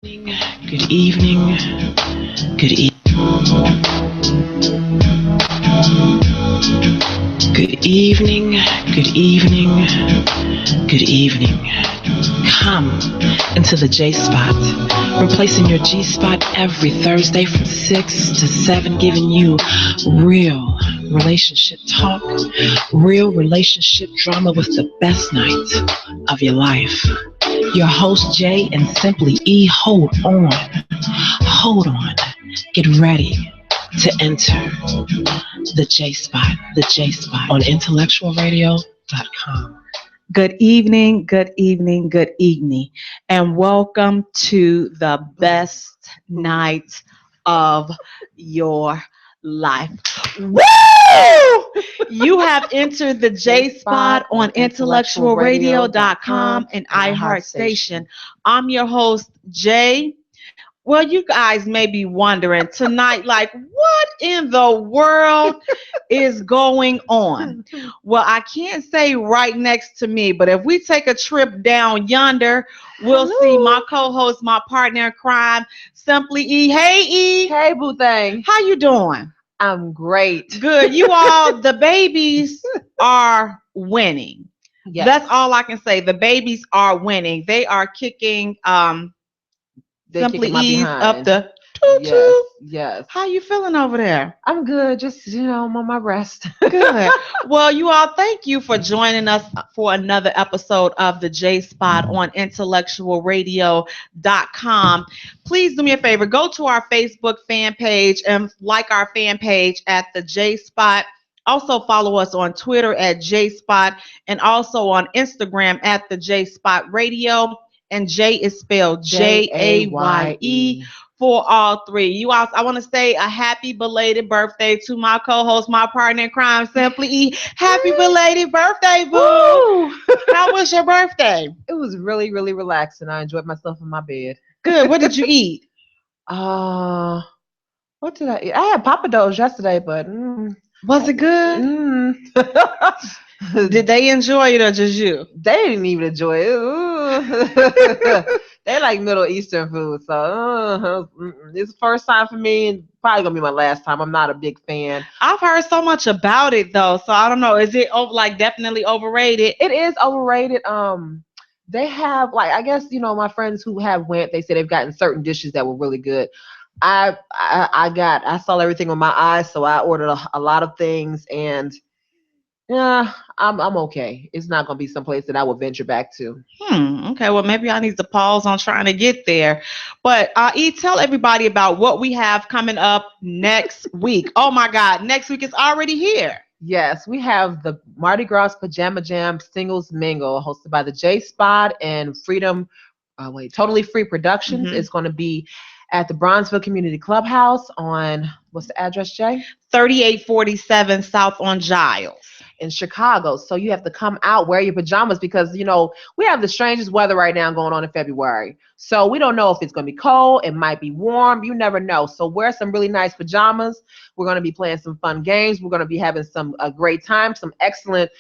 Good evening, good evening, good evening, good evening, good evening. Come into the J Spot, replacing your G Spot every Thursday from 6 to 7, giving you real relationship talk, real relationship drama with the best night of your life. Your host Jay and Simply E, hold on, get ready to enter the J Spot on IntellectualRadio.com. Good evening, good evening, good evening, and welcome to the best night of your life. Woo! You have entered the J Spot on IntellectualRadio.com and iHeartStation. I'm your host, Jay. Well, you guys may be wondering tonight, like, what in the world is going on? Well, I can't say right next to me, but if we take a trip down yonder, we'll see my co-host, my partner in crime, Simply E. Hey, E. Hey, boo thing. How you doing? I'm great. Good. You all, the babies are winning. Yes. That's all I can say. The babies are winning. They are kicking They're Simply kicking my Ease behind. up the toot. Yes. How you feeling over there? I'm good. Just, I'm on my rest. Good. Well, you all, thank you for joining us for another episode of the J Spot on IntellectualRadio.com. Please do me a favor, go to our Facebook fan page and like our fan page at the J Spot. Also follow us on Twitter at J Spot and also on Instagram at the J Spot Radio. And Jay is spelled Jaye for all three. You all, I want to say a happy belated birthday to my co-host, my partner in crime, Simply E. Happy belated birthday, boo! How was your birthday? It was really, really relaxing. I enjoyed myself in my bed. Good. What did you eat? What did I eat? I had papados yesterday, but Was it good? Did they enjoy it or just you? They didn't even enjoy it. They like Middle Eastern food, so it's the first time for me, and probably gonna be my last time. I'm not a big fan. I've heard so much about it though, so I don't know. Is it like definitely overrated? It is overrated. They have like I guess my friends who have went. They said they've gotten certain dishes that were really good. I saw everything with my eyes, so I ordered a lot of things, and yeah, I'm okay. It's not gonna be someplace that I would venture back to. Okay, well maybe I need to pause on trying to get there. But tell everybody about what we have coming up next week. Oh my God, next week is already here. Yes, we have the Mardi Gras Pajama Jam Singles Mingle hosted by the J Spot and Freedom. Totally Free Productions. Mhm. It's going to be at the Bronzeville Community Clubhouse on what's the address, Jay? 3847 South on Giles. In Chicago. So you have to come out, wear your pajamas because, we have the strangest weather right now going on in February. So we don't know if it's going to be cold. It might be warm. You never know. So wear some really nice pajamas. We're going to be playing some fun games. We're going to be having a great time, some excellent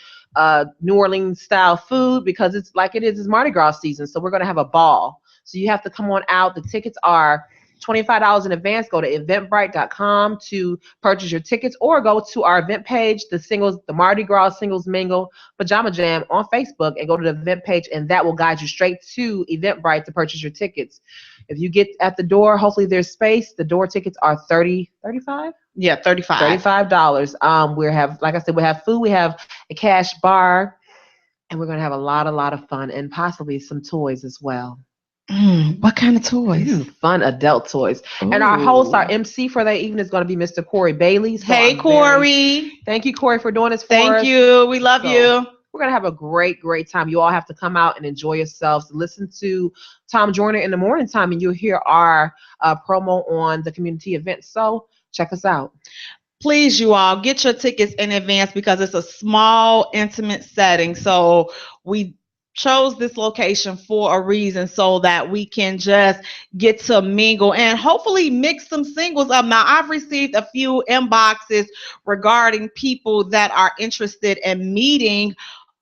New Orleans style food because it's Mardi Gras season. So we're going to have a ball. So you have to come on out. The tickets are $25 in advance. Go to eventbrite.com to purchase your tickets or go to our event page, the Mardi Gras Singles Mingle Pajama Jam on Facebook and go to the event page and that will guide you straight to Eventbrite to purchase your tickets. If you get at the door, hopefully there's space. The door tickets are $35? Yeah, $35. Like I said, we have food, we have a cash bar, and we're going to have a lot of fun and possibly some toys as well. What kind of toys? Fun adult toys. Ooh. And our host, our MC for that evening is going to be Mr. Corey Bailey. So hey, Corey. Thank you, Corey, for doing this for us. Thank you. We love you. We're going to have a great time. You all have to come out and enjoy yourselves. Listen to Tom Joyner in the morning time, and you'll hear our promo on the community event. So check us out. Please, you all, get your tickets in advance because it's a small, intimate setting. So we chose this location for a reason so that we can just get to mingle and hopefully mix some singles up. Now, I've received a few inboxes regarding people that are interested in meeting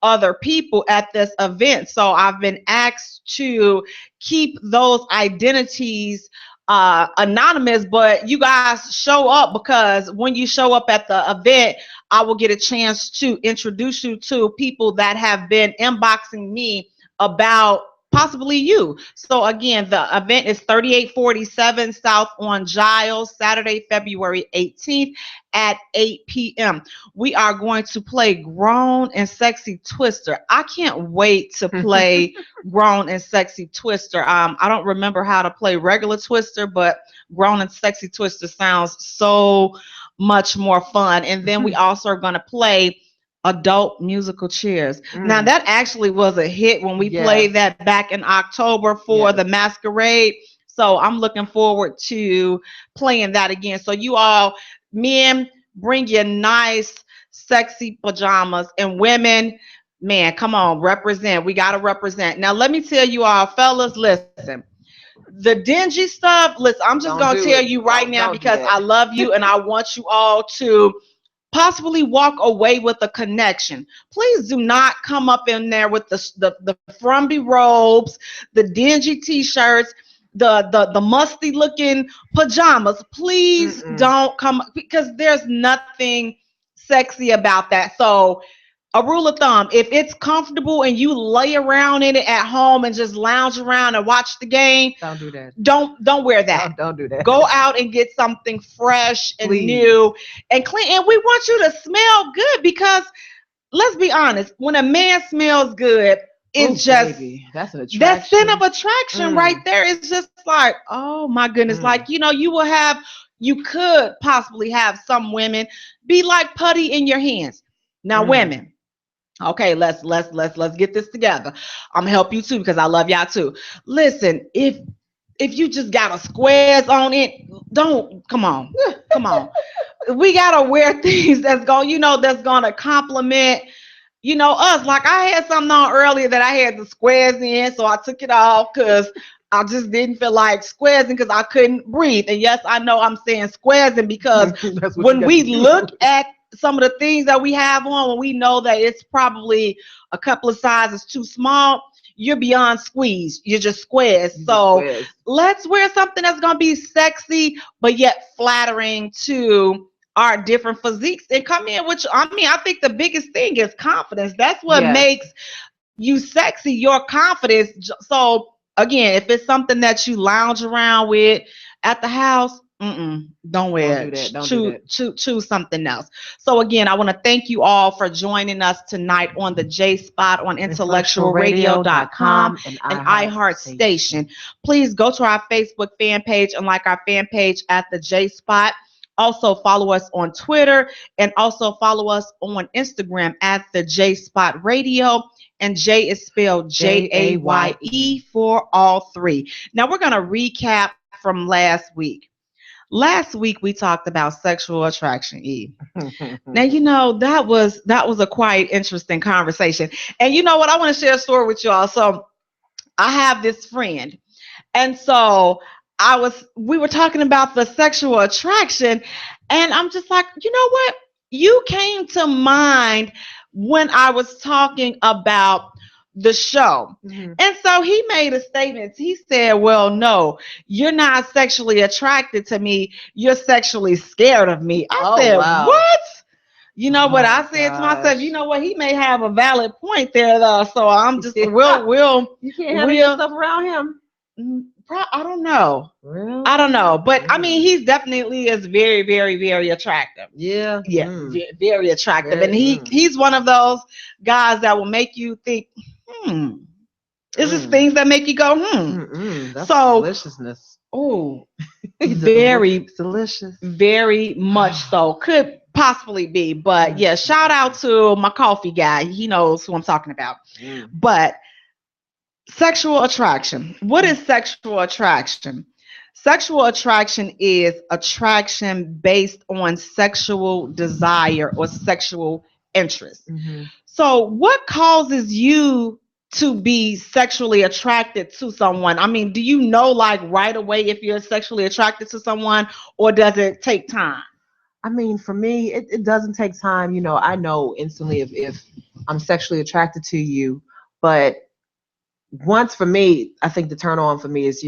other people at this event. So I've been asked to keep those identities anonymous, but you guys show up, because when you show up at the event, I will get a chance to introduce you to people that have been inboxing me about possibly you. So again, the event is 3847 South on Giles, Saturday, February 18th at 8 p.m. We are going to play Grown and Sexy Twister. I can't wait to play Grown and Sexy Twister. I don't remember how to play regular Twister, but Grown and Sexy Twister sounds so much more fun. And then we also are going to play Adult Musical Chairs. Now that actually was a hit when we played that back in October for the Masquerade. So I'm looking forward to playing that again. So you all, men, bring your nice, sexy pajamas, and women, man, come on, represent. We got to represent. Now let me tell you all, fellas, listen. The dingy stuff, listen, I'm just going to tell you right now, because I love you and I want you all to possibly walk away with a connection. Please do not come up in there with the frumpy robes, the dingy t-shirts, the musty looking pajamas. Please don't come, because there's nothing sexy about that. So a rule of thumb, if it's comfortable and you lay around in it at home and just lounge around and watch the game, don't do that. Don't wear that. Don't do that. Go out and get something fresh and new and clean. And we want you to smell good, because let's be honest, when a man smells good, it's that's an attraction. that sin of attraction right there. It's just like, oh my goodness. Like, you could possibly have some women be like putty in your hands. Now, women, okay, let's get this together. I'm gonna help you too, because I love y'all too. Listen, if you just got a squares on it, come on. We gotta wear things that's gonna compliment, us. Like I had something on earlier that I had the squares in, so I took it off because I just didn't feel like squares because I couldn't breathe. And yes, I know I'm saying squares because when we look at some of the things that we have on, when we know that it's probably a couple of sizes too small, you're beyond squeeze. You're just squares. So let's wear something that's going to be sexy, but yet flattering to our different physiques, and come in, I think the biggest thing is confidence. That's what makes you sexy, your confidence. So again, if it's something that you lounge around with at the house, don't wear it. Choose something else. So again, I want to thank you all for joining us tonight on the Jaye Spot on IntellectualRadio.com and iHeart Station. Please go to our Facebook fan page and like our fan page at the Jaye Spot. Also follow us on Twitter, and also follow us on Instagram at the Jaye Spot Radio. And Jay is spelled Jaye for all three. Now we're going to recap from last week. Last week we talked about sexual attraction, E. Now that was a quite interesting conversation. And you know what? I want to share a story with y'all. So I have this friend, and so we were talking about the sexual attraction, and I'm just like, you know what? You came to mind when I was talking about the show. And so he made a statement. He said, well, no, you're not sexually attracted to me. You're sexually scared of me. I said, wow. What? But I said to myself, you know what? He may have a valid point there, though. So I'm just, you can't handle yourself around him. I don't know. Really? I don't know. But I mean, he definitely is very, very, very attractive. Yeah. Yeah. Very attractive. And he's one of those guys that will make you think, It's just things that make you go, That's deliciousness. Oh, very delicious. Very much so. Could possibly be. But yeah, shout out to my coffee guy. He knows who I'm talking about. But sexual attraction. What is sexual attraction? Sexual attraction is attraction based on sexual desire or sexual interest. So what causes you to be sexually attracted to someone? I mean, do you know like right away if you're sexually attracted to someone, or does it take time? I mean, for me, it doesn't take time. I know instantly if I'm sexually attracted to you. But once for me, I think the turn on for me is,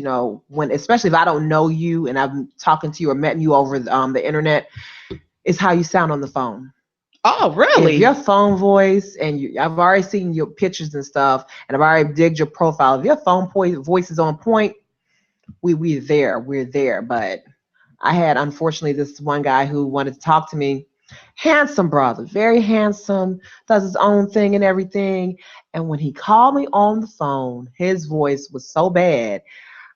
when, especially if I don't know you and I'm talking to you or met you over the internet, is how you sound on the phone. Oh, If really? your phone voice and I've already seen your pictures and stuff, and I've already digged your profile. If your phone voice is on point, we're there. But I had, unfortunately, this one guy who wanted to talk to me. Handsome brother, very handsome, does his own thing and everything. And when he called me on the phone, his voice was so bad,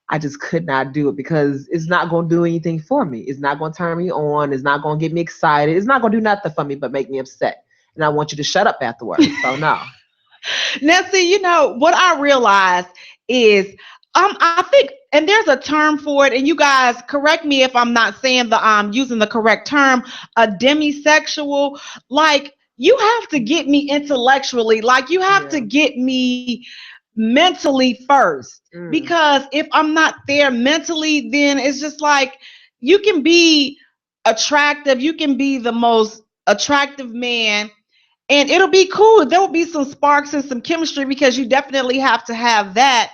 I just could not do it because it's not going to do anything for me. It's not going to turn me on. It's not going to get me excited. It's not going to do nothing for me but make me upset. And I want you to shut up afterwards. So no. Now, see, what I realized is, I think, and there's a term for it, and you guys correct me if I'm not saying using the correct term, a demisexual. Like, you have to get me intellectually, like you have to get me mentally first. Because if I'm not there mentally, then it's just like, you can be attractive, you can be the most attractive man, and it'll be cool. There will be some sparks and some chemistry because you definitely have to have that.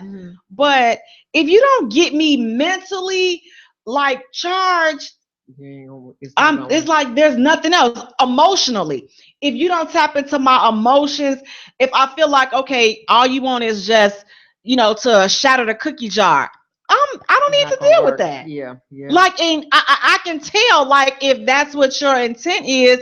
But if you don't get me mentally like charged, it's like there's nothing else. Emotionally, if you don't tap into my emotions, if I feel like, okay, all you want is just, to shatter the cookie jar, I don't need to deal with that. Yeah. Like, and I can tell, like, if that's what your intent is.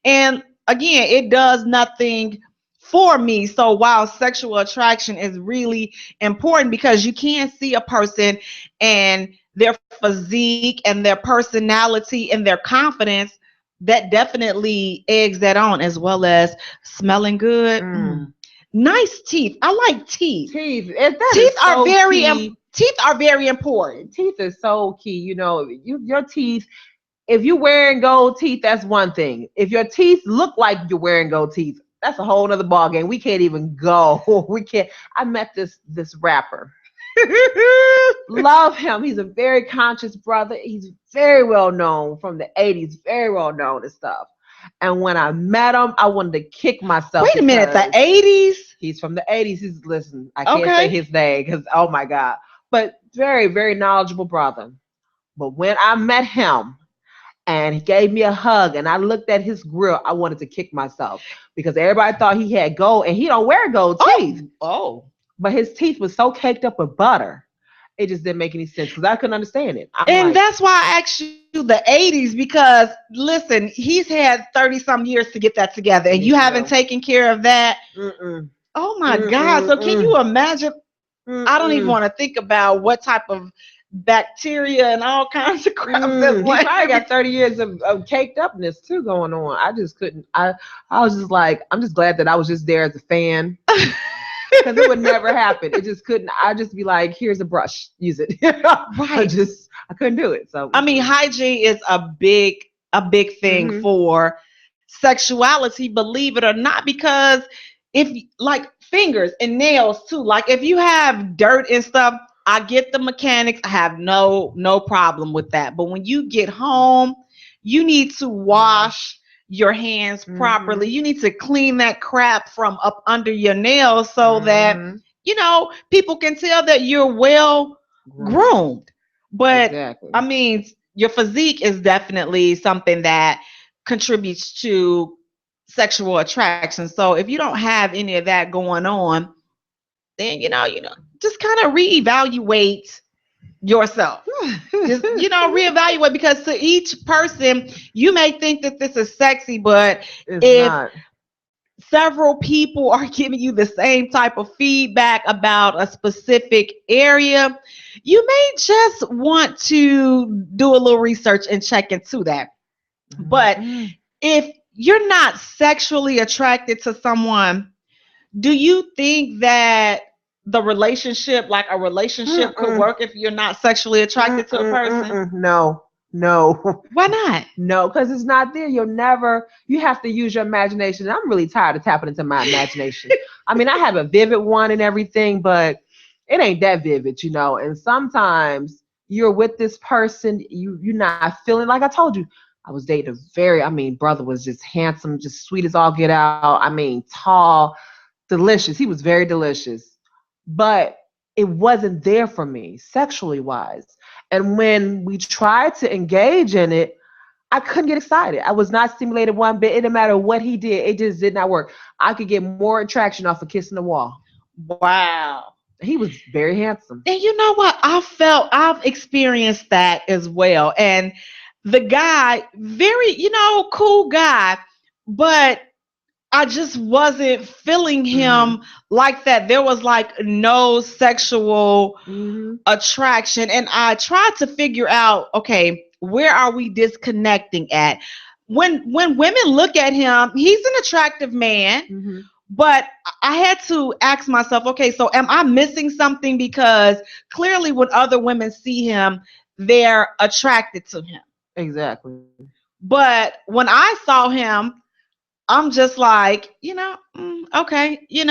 And again, it does nothing for me. So while sexual attraction is really important, because you can see a person and their physique and their personality and their confidence, that definitely eggs that on, as well as smelling good. Nice teeth. I like teeth. Teeth are very important. Teeth is so key. Your teeth, if you're wearing gold teeth, that's one thing. If your teeth look like you're wearing gold teeth, that's a whole nother ball game. We can't even go. We can't. I met this rapper. Love him. He's a very conscious brother. He's very well known from the 80s, very well known and stuff. And when I met him, I wanted to kick myself. Wait a minute, the 80s? He's from the 80s. Listen, I can't say his name because, oh my God. But very, very knowledgeable brother. But when I met him and he gave me a hug and I looked at his grill, I wanted to kick myself because everybody thought he had gold and he don't wear gold teeth. Oh. But his teeth was so caked up with butter. It just didn't make any sense because I couldn't understand it. That's why I asked you the 80s, because listen, he's had 30-some years to get that together and you haven't taken care of that. Oh my God. So can you imagine? I don't even want to think about what type of bacteria and all kinds of crap. He probably got 30 years of caked upness too going on. I just couldn't. I was just like, I'm just glad that I was just there as a fan. Because it would never happen. It just couldn't. I'd just be like, here's a brush, use it. Right. I couldn't do it. So I mean, hygiene is a big thing for sexuality, believe it or not, because if, like, fingers and nails too, like if you have dirt and stuff, I get the mechanics. I have no problem with that. But when you get home, you need to wash your hands properly. You need to clean that crap from up under your nails so that, people can tell that you're well groomed. But I mean, your physique is definitely something that contributes to sexual attraction. So if you don't have any of that going on, then, just kind of reevaluate yourself. Just, reevaluate, because to each person, you may think that this is sexy, but if not, several people are giving you the same type of feedback about a specific area, you may just want to do a little research and check into that. But if you're not sexually attracted to someone, do you think that the relationship, like a relationship, could work if you're not sexually attracted to a person? No. Why not? No, because it's not there. You have to use your imagination. I'm really tired of tapping into my imagination. I mean, I have a vivid one and everything, but it ain't that vivid, and sometimes you're with this person, you're not feeling, like I told you, I was dating a brother was just handsome, just sweet as all get out. I mean, tall, delicious. He was very delicious. But it wasn't there for me sexually wise. And when we tried to engage in it, I couldn't get excited. I was not stimulated one bit. It didn't matter what he did. It just did not work. I could get more attraction off of kissing the wall. Wow. He was very handsome. And you know what? I've experienced that as well. And the guy, very, cool guy, but I just wasn't feeling him like that. There was like no sexual attraction. And I tried to figure out, okay, where are we disconnecting at? When women look at him, he's an attractive man. But I had to ask myself, okay, so am I missing something? Because clearly when other women see him, they're attracted to him. Exactly. But when I saw him, I'm just like, okay, it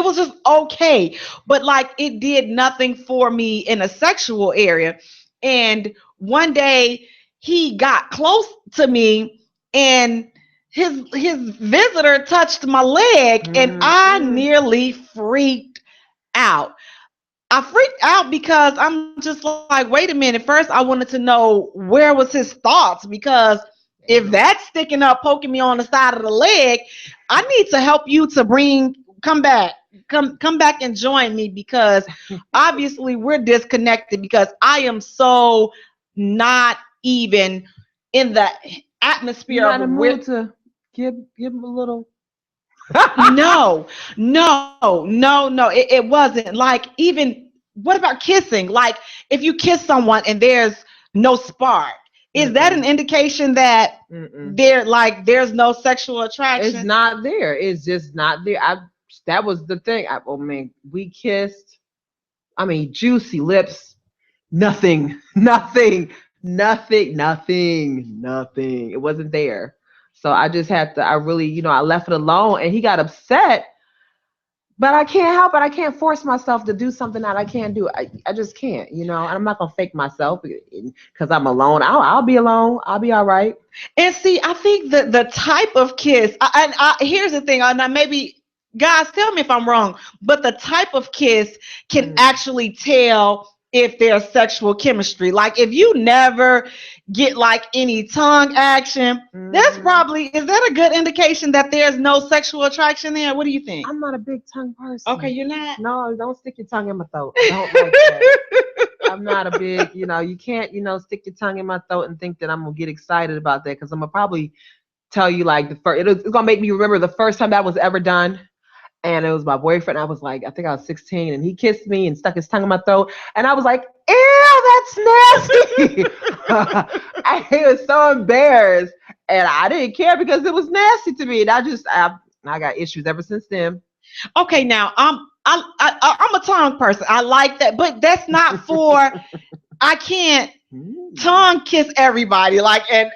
was just okay. But like it did nothing for me in a sexual area. And one day he got close to me and his visitor touched my leg and I nearly freaked out. I freaked out because I'm just like, wait a minute. First, I wanted to know where was his thoughts, because if that's sticking up, poking me on the side of the leg, I need to help you to come back and join me, because obviously we're disconnected, because I am so not even in the atmosphere. You're not in the mood to give him a little. No. It wasn't like, even what about kissing? Like if you kiss someone and there's no spark, is that an indication that there's no sexual attraction? It's not there. It's just not there. That was the thing. We kissed. I mean, juicy lips. Nothing. It wasn't there. So I just had to. I really, I left it alone, and he got upset. But I can't help it. I can't force myself to do something that I can't do. I just can't, and I'm not gonna fake myself because I'm alone. I'll be alone. I'll be all right. And see, I think the type of kiss, and here's the thing, and maybe guys, tell me if I'm wrong, but the type of kiss can actually tell if there's sexual chemistry. Like if you never get like any tongue action, that's probably, is that a good indication that there's no sexual attraction there? What do you think? I'm not a big tongue person. Okay, you're not? No, don't stick your tongue in my throat. I don't like that. I'm not a big, you can't, stick your tongue in my throat and think that I'm gonna get excited about that, because I'm gonna probably tell you like it's gonna make me remember the first time that was ever done. And it was my boyfriend. I was like, I think I was 16, and he kissed me and stuck his tongue in my throat. And I was like, ew, that's nasty. I was so embarrassed. And I didn't care because it was nasty to me. And I got issues ever since then. Okay, now I'm a tongue person. I like that, but that's not for, I can't tongue kiss everybody. Like, and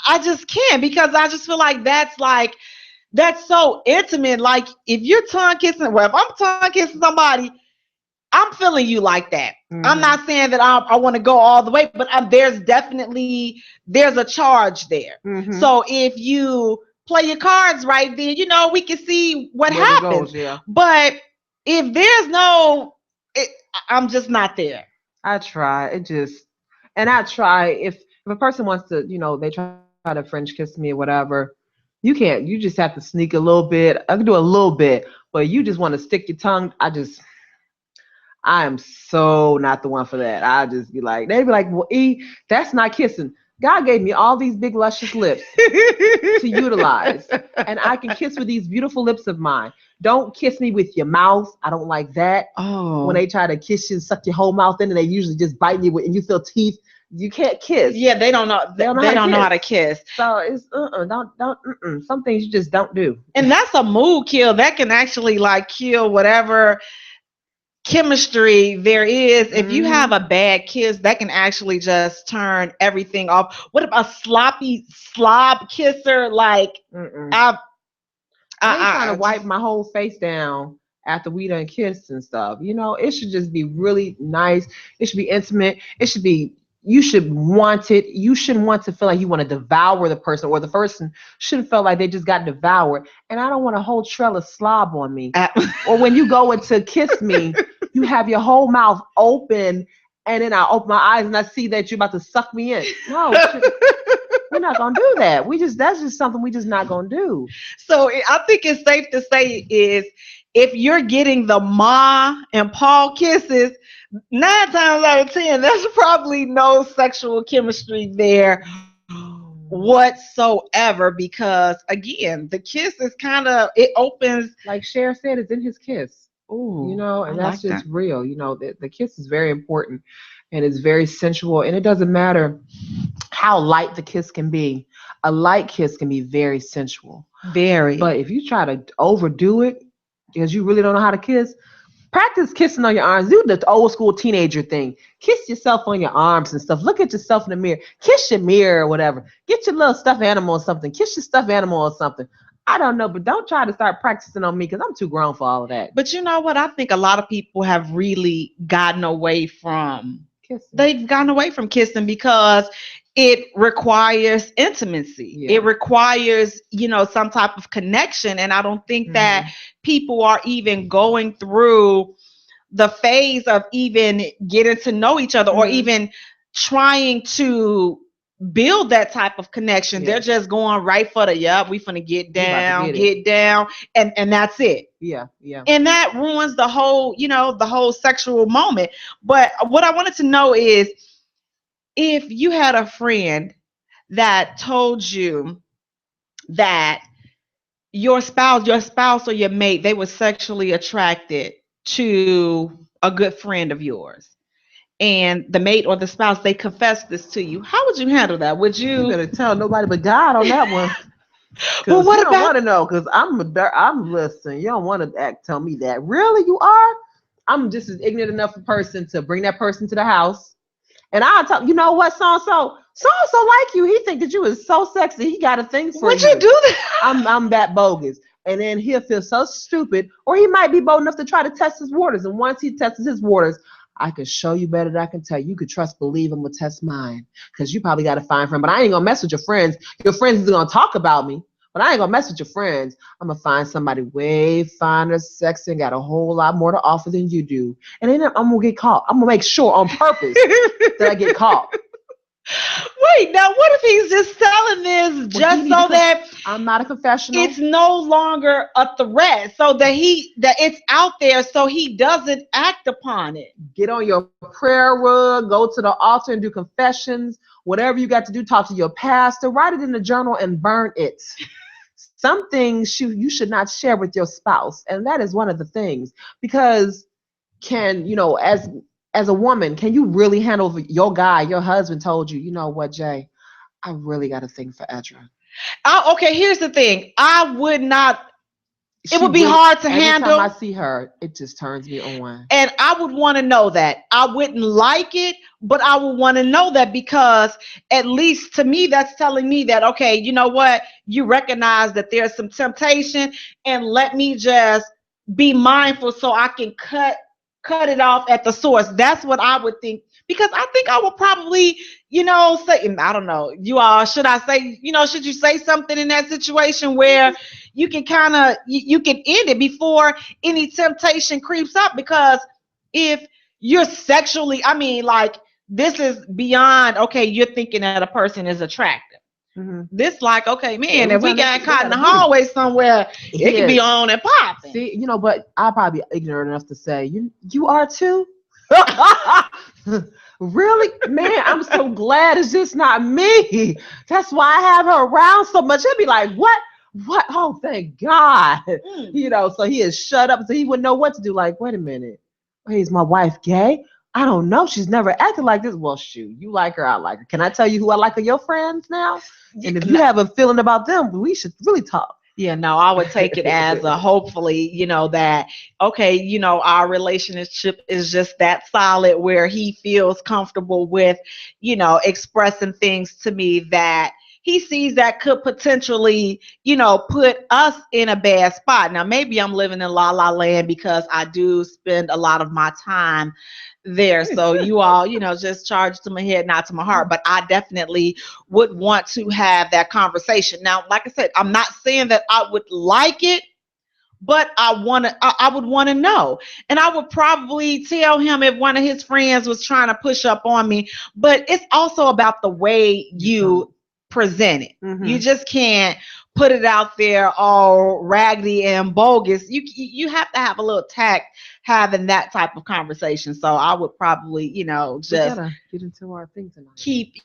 I just can't, because I just feel like that's so intimate. Like if you're tongue kissing, well, if I'm tongue kissing somebody, I'm feeling you like that. I'm not saying that I want to go all the way, but there's a charge there. So if you play your cards right, then we can see what happens. Goes, But if there's I'm just not there. I try. If a person wants to, they try to French kiss me or whatever. You can't. You just have to sneak a little bit. I can do a little bit, but you just want to stick your tongue. I am so not the one for that. I just be like, they'd be like, well, that's not kissing. God gave me all these big luscious lips to utilize, and I can kiss with these beautiful lips of mine. Don't kiss me with your mouth. I don't like that. Oh, when they try to kiss you and suck your whole mouth in, and they usually just bite you and you feel teeth. You can't kiss. Yeah, they don't know. They don't know how to kiss. So it's don't. Some things you just don't do. And that's a mood kill. That can actually like kill whatever chemistry there is. If you have a bad kiss, that can actually just turn everything off. What about a sloppy slob kisser? Like I ain't trying to wipe my whole face down after we done kissed and stuff. It should just be really nice. It should be intimate. It should be you should want it. You shouldn't want to feel like you want to devour the person, or the person shouldn't feel like they just got devoured. And I don't want a whole trail of slob on me. Or when you go in to kiss me, you have your whole mouth open, and then I open my eyes and I see that you're about to suck me in. No, we're not gonna do that. That's just something we just not gonna do. So I think it's safe to say is if you're getting the Ma and Paul kisses, 9 times out of 10, there's probably no sexual chemistry there whatsoever, because again, the kiss is kind of, it opens, like Cher said, it's in his kiss. ooh, You know, and I that's like just that. real. You know, the kiss is very important, and it's very sensual, and it doesn't matter how light the kiss can be. A light kiss can be very sensual. Very. But if you try to overdo it because you really don't know how to kiss, practice kissing on your arms. Do the old school teenager thing. Kiss yourself on your arms and stuff. Look at yourself in the mirror. Kiss your mirror or whatever. Get your little stuffed animal or something. Kiss your stuffed animal or something. I don't know, but don't try to start practicing on me because I'm too grown for all of that. But you know what? I think a lot of people have really gotten away from Kissing. They've gotten away from kissing because it requires intimacy. Yeah. It requires, some type of connection. And I don't think that people are even going through the phase of even getting to know each other or even trying to build that type of connection. Yeah. They're just going right for the, we finna get We about down, to get down, and that's it. Yeah. And that ruins the whole sexual moment. But what I wanted to know is, if you had a friend that told you that your spouse or your mate, they were sexually attracted to a good friend of yours, and the mate or the spouse, they confessed this to you, how would you handle that? Would You you? better tell nobody but God on that one. Well, Because what you don't about? want to know. Because I'm listening. You don't want to tell me that. Really, you are? I'm just as ignorant enough a person to bring that person to the house. And I'll tell you know what, so like you. He think that you is so sexy. He got a thing for Would you. you do that? I'm that bogus. And then he'll feel so stupid, or he might be bold enough to try to test his waters. And once he tests his waters, I can show you better than I can tell you. You could trust, believe him, or test mine. Because you probably got a fine friend. But I ain't gonna mess with your friends. Your friends is gonna talk about me. But I ain't gonna mess with your friends. I'm gonna find somebody way finer, sexy, and got a whole lot more to offer than you do. And then I'm gonna get caught. I'm gonna make sure on purpose that I get caught. Wait, now what if he's just telling this just so that I'm not a confessional? it's no longer a threat, so that it's out there, so he doesn't act upon it. Get on your prayer rug, go to the altar and do confessions. Whatever you got to do, talk to your pastor, write it in the journal and burn it. Some things you should not share with your spouse, and that is one of the things. Because as a woman, can you really handle your guy, your husband told you, you know what, Jay, I really got a thing for Edra. Okay, here's the thing. I would not. It would be hard to handle. Every time I see her, it just turns me on. And I would want to know that. I wouldn't like it, but I would want to know that, because at least to me, that's telling me that, okay, you know what? You recognize that there's some temptation, and let me just be mindful so I can cut it off at the source. That's what I would think, because I think I would probably, say, I don't know, you all, should I say, should you say something in that situation where you can kind of, you can end it before any temptation creeps up? Because if you're sexually, this is beyond, okay, you're thinking that a person is attractive. This okay, man, if we got caught in the hallway somewhere, it can be on and popping. See, but I'll probably be ignorant enough to say, you are too? Really? Man, I'm so glad it's just not me. That's why I have her around so much. He'll be like, what? Oh, thank God. So he is shut up, so he wouldn't know what to do. Like, wait a minute. Hey, is my wife gay? I don't know. She's never acted like this. Well, shoot, you like her, I like her. Can I tell you who I like of your friends now? And if you have a feeling about them, we should really talk. Yeah, no, I would take it as a hopefully, that, okay, our relationship is just that solid where he feels comfortable with, expressing things to me that he sees that could potentially, put us in a bad spot. Now, maybe I'm living in la la land because I do spend a lot of my time there. So you all, just charge to my head, not to my heart. But I definitely would want to have that conversation. Now, like I said, I'm not saying that I would like it, but I would want to know. And I would probably tell him if one of his friends was trying to push up on me. But it's also about the way you present it. You just can't put it out there all raggedy and bogus. You have to have a little tact having that type of conversation. So I would probably, just we gotta get into our thing tonight. keep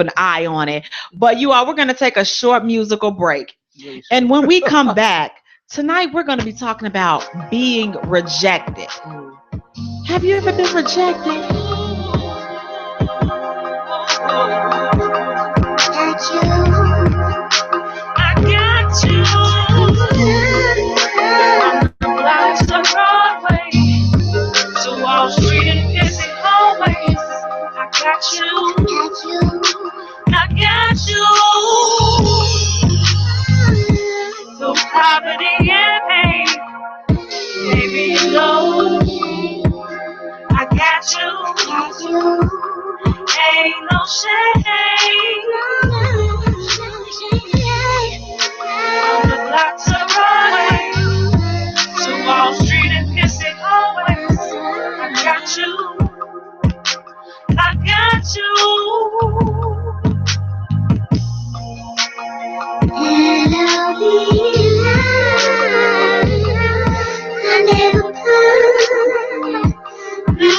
an eye on it. But we're gonna take a short musical break. Really short. And when we come back, tonight we're gonna be talking about being rejected. Have you ever been rejected? I got you. On the blocks of Broadway, to Wall Street and busy hallways. I got you. I got you. Through poverty and pain, baby, you know I got you. Ain't no shame. On the blocks of Broadway, to Wall Street and busy hallways, I got you. I got you. And I'll be I never put you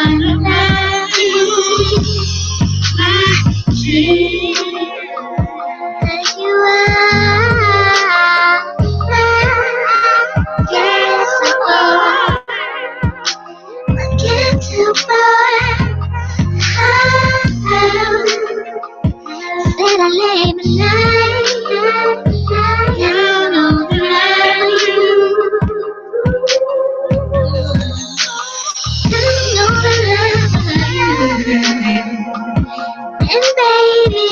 under my dream. You are my ghetto boy. My ghetto boy. Said I lay my night down on the line. And baby,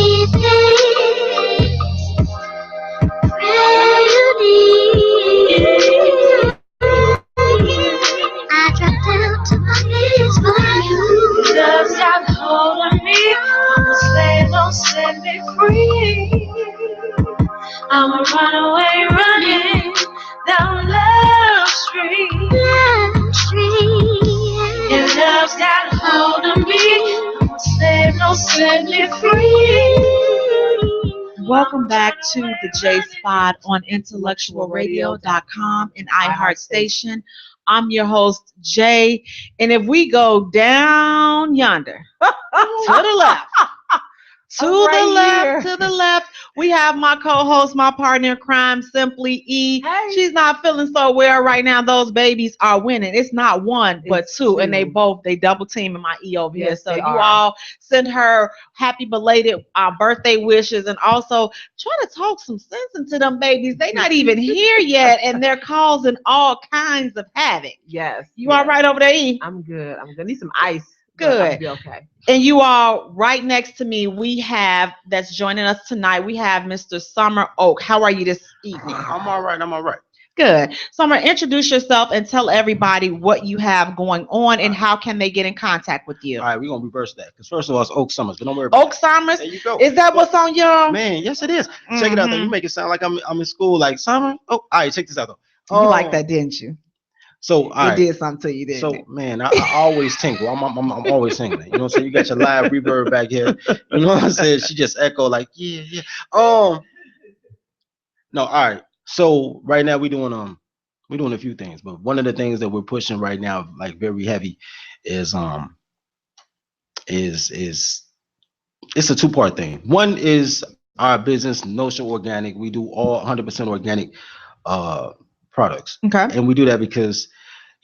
I dropped down to my knees for you. Love's got hold of me. I'm a slave, don't set me free. I'm a runaway running down Love Street. And love's got hold of me. I'm a slave, don't set me free. Welcome back to the Jaye Spot on IntellectualRadio.com and iHeartStation. I'm your host, Jay. And if we go down yonder, to the left, to the left, we have my co-host, my partner in crime, Simply E. Hey. She's not feeling so well right now. Those babies are winning. It's not one, but two. And they double teaming my E over here. So you all send her happy belated birthday wishes, and also try to talk some sense into them babies. They not even here yet, and they're causing all kinds of havoc. Yes. You all right over there, E? I'm good. I'm good. Need some ice. Good. I'll be okay. And you all, right next to me, that's joining us tonight, we have Mr. Summer Oak. How are you this evening? I'm all right. Good. Summer, introduce yourself and tell everybody what you have going on and how can they get in contact with you. All right, we're going to reverse that. Because first of all, it's Oak Summers. But don't worry about Oak Summers? There you go. Is that what's on your... Man, yes, it is. Check it out, though. You make it sound like I'm in school, like, Summer? Oh, all right, check this out, though. You like that, didn't you? So it did something to you, didn't it? So, man, I always tinkle. I'm always tingling. You know what I'm saying? You got your live reverb back here. You know what I'm saying? She just echo like, yeah. No, all right. So right now we're doing a few things, but one of the things that we're pushing right now, like very heavy, is it's a two-part thing. One is our business, Notion Organic. We do all 100% organic products. Okay. And we do that because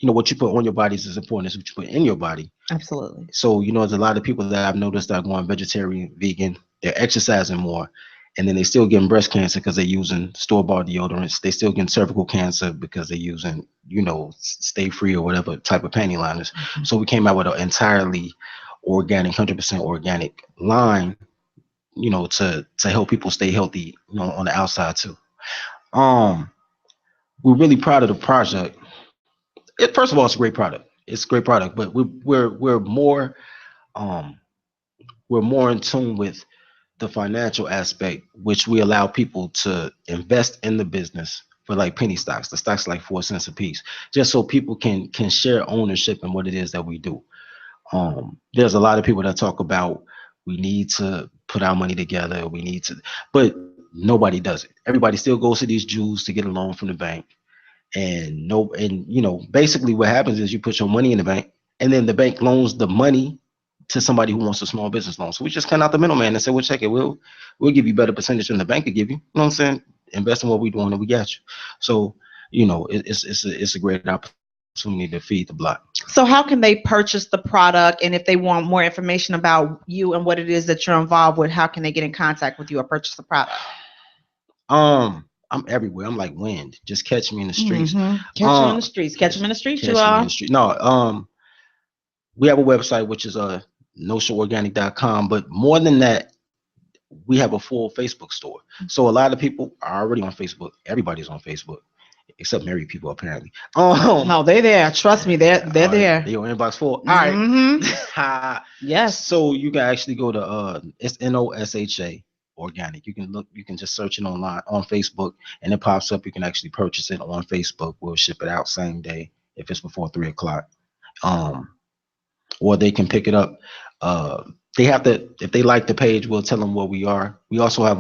what you put on your body is as important as what you put in your body. Absolutely. So there's a lot of people that I've noticed that are going vegetarian, vegan. They're exercising more, and then they still getting breast cancer because they're using store-bought deodorants. They still getting cervical cancer because they're using Stay Free or whatever type of panty liners. Mm-hmm. So we came out with an entirely organic, 100% organic line to help people stay healthy, on the outside too. Um, we're really proud of the project. First of all, it's a great product. It's a great product, but um we're more in tune with the financial aspect, which we allow people to invest in the business for like penny stocks. The stocks like 4 cents a piece, just so people can share ownership in what it is that we do. There's a lot of people that talk about we need to put our money together, we need to, but nobody does it. Everybody still goes to these Jews to get a loan from the bank, and no, and basically what happens is you put your money in the bank, and then the bank loans the money to somebody who wants a small business loan. So we just cut out the middleman and say, well, check it, we'll give you better percentage than the bank could give you. You know what I'm saying? Invest in what we're doing, and we got you. So it's a great opportunity to feed the block. So how can they purchase the product? And if they want more information about you and what it is that you're involved with, how can they get in contact with you or purchase the product? I'm everywhere. I'm like wind. Just catch me in the streets. Catch you on the streets. Catch them in the streets, you are. No, we have a website which is noshorganic.com, but more than that, we have a full Facebook store. So a lot of people are already on Facebook. Everybody's on Facebook, except married people apparently. No, they're there. Trust me, they're there. They on inbox 4. All right. Yes. So you can actually go to it's NOSHA organic. You can just search it online on Facebook, and it pops up. You can actually purchase it on Facebook. We'll ship it out same day if it's before 3 o'clock. Or they can pick it up. They have to, if they like the page, we'll tell them where we are. We also have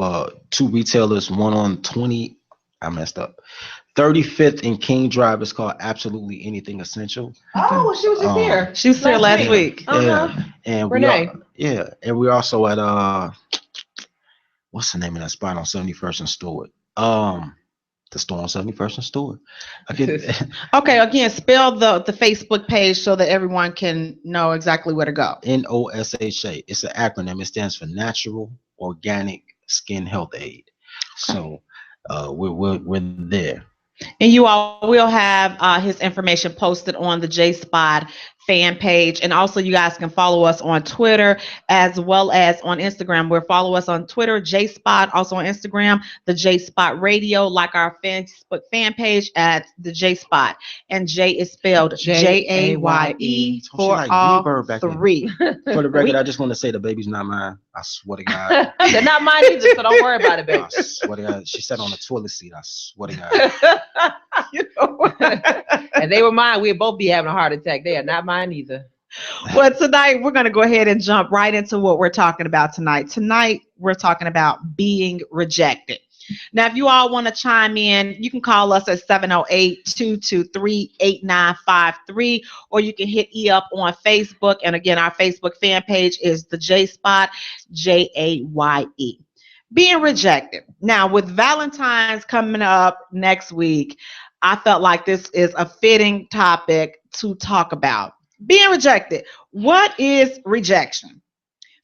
2 retailers, one on 35th and King Drive. Is called Absolutely Anything Essential. Oh, she was just here. She was here last week. Yeah, and Renee. and we're also at what's the name of that spot on 71st and Stewart? The store on 71st and Stewart. Okay, again, spell the Facebook page so that everyone can know exactly where to go. NOSHA. It's an acronym. It stands for Natural Organic Skin Health Aid. So we're there. And you all will have his information posted on the Jaye Spot fan page. And also you guys can follow us on Twitter as well as on Instagram. Where follow us on Twitter, Jaye Spot, also on Instagram, the Jaye Spot Radio, like our Facebook fan page at the Jaye Spot. And Jay is spelled Jaye for all 3. For the record, I just want to say the baby's not mine. I swear to God. They're not mine either, so don't worry about it, baby. I swear to God. She sat on the toilet seat. I swear to God. You know what? And they were mine, we'd both be having a heart attack. They are not mine either. Well, tonight we're going to go ahead and jump right into what we're talking about tonight. Tonight, we're talking about being rejected. Now, if you all want to chime in, you can call us at 708-223-8953, or you can hit E up on Facebook. And again, our Facebook fan page is the Jaye Spot, Jaye. Being rejected. Now, with Valentine's coming up next week, I felt like this is a fitting topic to talk about. Being rejected. What is rejection?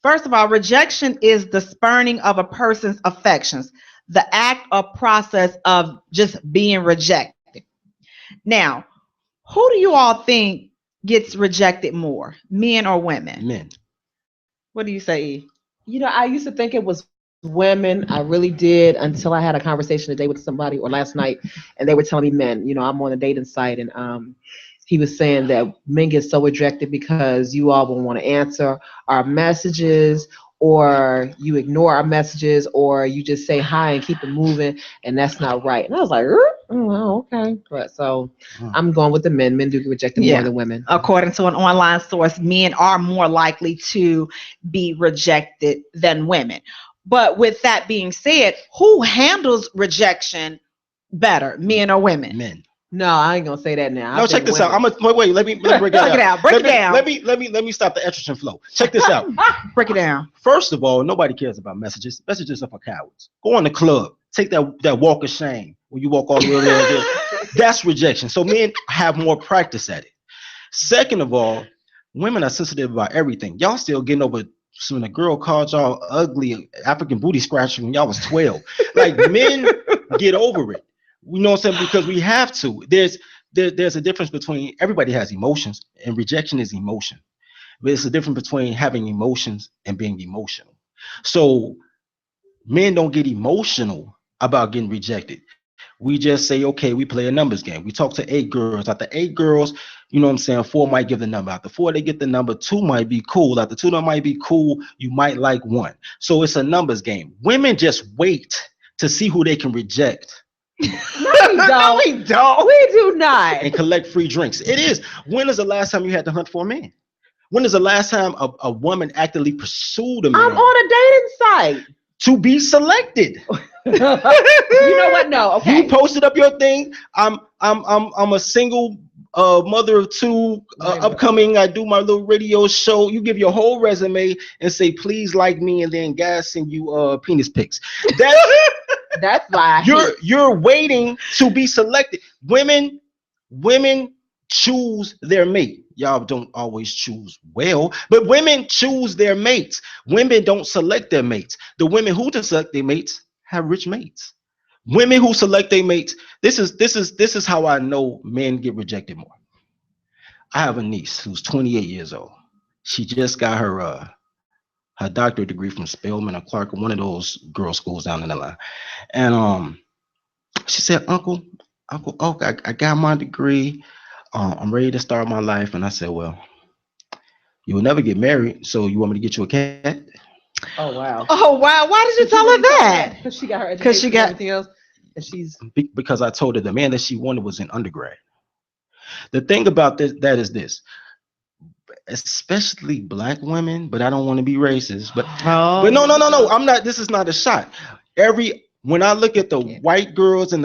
First of all, rejection is the spurning of a person's affections, the act or process of just being rejected. Now, who do you all think gets rejected more, men or women? Men. What do you say, E? You know, I used to think it was women. I really did, until I had a conversation today with somebody, or last night, and they were telling me men. You know, I'm on a dating site, and he was saying that men get so rejected because you all won't want to answer our messages, or you ignore our messages, or you just say hi and keep it moving, and that's not right. And I was like, oh, okay. But so I'm going with the men. Men do get rejected more than women. According to an online source, men are more likely to be rejected than women. But with that being said, who handles rejection better, men or women? Men. No, I ain't gonna say that now. No, check this out. I'm gonna wait. Let me break it down. Break it down. Let me stop the estrogen flow. Check this out. Break it down. First of all, nobody cares about messages. Messages are for cowards. Go in the club. Take that walk of shame when you walk all the way over there. That's rejection. So men have more practice at it. Second of all, women are sensitive about everything. Y'all still getting over when a girl called y'all ugly African booty scratcher when y'all was 12. Like, men get over it. You know what I'm saying? Because we have to. There's a difference between, everybody has emotions, and rejection is emotion. But it's a difference between having emotions and being emotional. So Men don't get emotional about getting rejected. We just say, okay, we play a numbers game. We talk to 8 girls. After 8 girls, you know what I'm saying, 4 might give the number. After 4, they get the number. 2 might be cool. After 2, that might be cool. You might like 1. So it's a numbers game. Women just wait to see who they can reject. No, we don't. We don't. We do not. And collect free drinks. It is. When is the last time you had to hunt for a man? When is the last time a woman actively pursued a man? I'm on a dating site. To be selected. You know what? No, okay. You posted up your thing. I'm a single mother of 2, upcoming. I do my little radio show. You give your whole resume and say, please like me, and then guys send you penis pics. That's why you're waiting to be selected. Women choose their mate. Y'all don't always choose well, but women choose their mates. Women don't select their mates. The women who select their mates have rich mates. Women who select their mates. This is how I know men get rejected more. I have a niece who's 28 years old. She just got her doctorate degree from Spelman or Clark, one of those girl schools down in the line. And she said, Uncle, I got my degree. I'm ready to start my life. And I said, well, you will never get married, so you want me to get you a cat? Oh wow. Oh wow. Why did you tell her that? Because she got her education. Because she got everything else, and she's because I told her the man that she wanted was in undergrad. The thing about that is this, especially black women, but I don't want to be racist. But no, I'm not. This is not a shot. When I look at the white girls and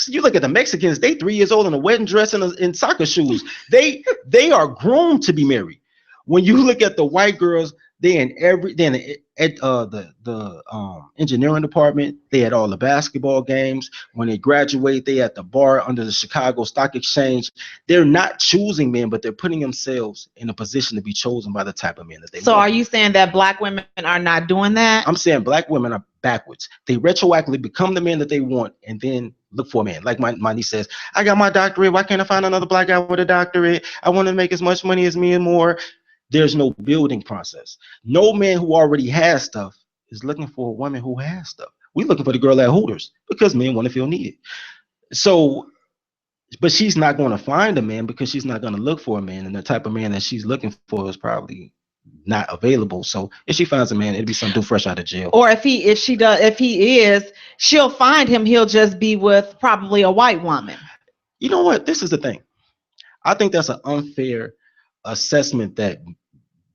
you look at the Mexicans, they 3 years old in a wedding dress and in soccer shoes. They are groomed to be married. When you look at the white girls, they in the engineering department, they at all the basketball games. When they graduate, they at the bar under the Chicago Stock Exchange. They're not choosing men, but they're putting themselves in a position to be chosen by the type of men that they want. So are you saying that black women are not doing that? I'm saying black women are backwards. They retroactively become the men that they want and then look for a man. Like my niece says, I got my doctorate. Why can't I find another black guy with a doctorate? I want to make as much money as me and more. There's no building process. No man who already has stuff is looking for a woman who has stuff. We're looking for the girl at Hooters because men want to feel needed. So, but she's not going to find a man because she's not going to look for a man. And the type of man that she's looking for is probably not available. So if she finds a man, it'll be some dude fresh out of jail. Or if he is, she'll find him. He'll just be with probably a white woman. You know what? This is the thing. I think that's an unfair assessment that